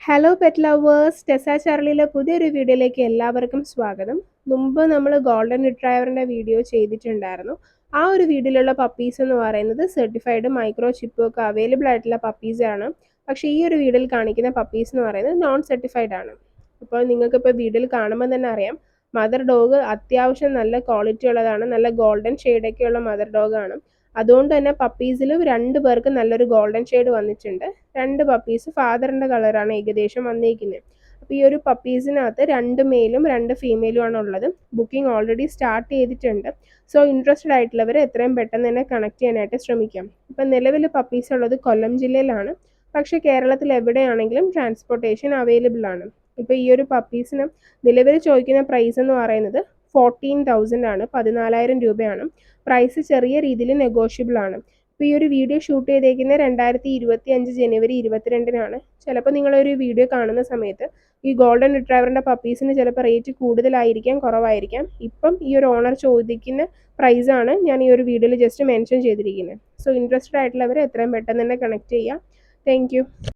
Hello pet lovers, ടെസ ചാർലിയിലെ പുതിയൊരു വീഡിയോയിലേക്ക് എല്ലാവർക്കും സ്വാഗതം. മുമ്പ് നമ്മൾ ഗോൾഡൻ റിട്രൈവറിൻ്റെ വീഡിയോ ചെയ്തിട്ടുണ്ടായിരുന്നു. ആ ഒരു വീഡിയോയിലുള്ള പപ്പീസ് എന്ന് പറയുന്നത് സർട്ടിഫൈഡ് മൈക്രോ ചിപ്പും ഒക്കെ അവൈലബിൾ ആയിട്ടുള്ള പപ്പീസാണ്. പക്ഷേ ഈ ഒരു വീഡിയോയിൽ കാണിക്കുന്ന പപ്പീസ് എന്ന് പറയുന്നത് നോൺ സർട്ടിഫൈഡ് ആണ്. അപ്പോൾ നിങ്ങൾക്കിപ്പോൾ വീഡിയോയിൽ കാണുമ്പോൾ തന്നെ അറിയാം, മദർ ഡോഗ് അത്യാവശ്യം നല്ല ക്വാളിറ്റി ഉള്ളതാണ്. നല്ല ഗോൾഡൻ ഷെയ്ഡൊക്കെയുള്ള മദർ ഡോഗാണ്. അതുകൊണ്ട് തന്നെ പപ്പീസിൽ 2 പേർക്ക് നല്ലൊരു ഗോൾഡൻ ഷെയ്ഡ് വന്നിട്ടുണ്ട്. 2 പപ്പീസ് ഫാദറിൻ്റെ കളറാണ് ഏകദേശം വന്നിരിക്കുന്നത്. അപ്പോൾ ഈ ഒരു പപ്പീസിനകത്ത് 2 മെയിലും 2 ഫീമെയിലും ആണ് ഉള്ളത്. ബുക്കിംഗ് ഓൾറെഡി സ്റ്റാർട്ട് ചെയ്തിട്ടുണ്ട്. സോ ഇൻട്രസ്റ്റഡ് ആയിട്ടുള്ളവർ എത്രയും പെട്ടെന്ന് തന്നെ കണക്ട് ചെയ്യാനായിട്ട് ശ്രമിക്കാം. ഇപ്പം നിലവിൽ പപ്പീസ് ഉള്ളത് കൊല്ലം ജില്ലയിലാണ്. പക്ഷേ കേരളത്തിൽ എവിടെയാണെങ്കിലും ട്രാൻസ്പോർട്ടേഷൻ അവൈലബിൾ ആണ്. ഇപ്പോൾ ഈ ഒരു പപ്പീസിന് നിലവിൽ ചോദിക്കുന്ന പ്രൈസ് എന്ന് പറയുന്നത് 14,000 ആണ്, 14,000 രൂപയാണ്. പ്രൈസ് ചെറിയ രീതിയിൽ നെഗോഷ്യബിൾ ആണ്. ഇപ്പോൾ ഈ ഒരു വീഡിയോ ഷൂട്ട് ചെയ്തേക്കുന്നത് 2025 ജനുവരി 22-നാണ്. ചിലപ്പോൾ നിങ്ങളൊരു വീഡിയോ കാണുന്ന സമയത്ത് ഈ ഗോൾഡൻ റിട്രൈവറിൻ്റെ പപ്പീസിന് ചിലപ്പോൾ റേറ്റ് കൂടുതലായിരിക്കാം, കുറവായിരിക്കാം. ഇപ്പം ഈ ഒരു ഓണർ ചോദിക്കുന്ന പ്രൈസാണ് ഞാൻ ഈ ഒരു വീഡിയോയിൽ ജസ്റ്റ് മെൻഷൻ ചെയ്തിരിക്കുന്നത്. സോ ഇൻട്രസ്റ്റഡ് ആയിട്ടുള്ളവർ എത്രയും പെട്ടെന്ന് തന്നെ കണക്ട് ചെയ്യുക. താങ്ക്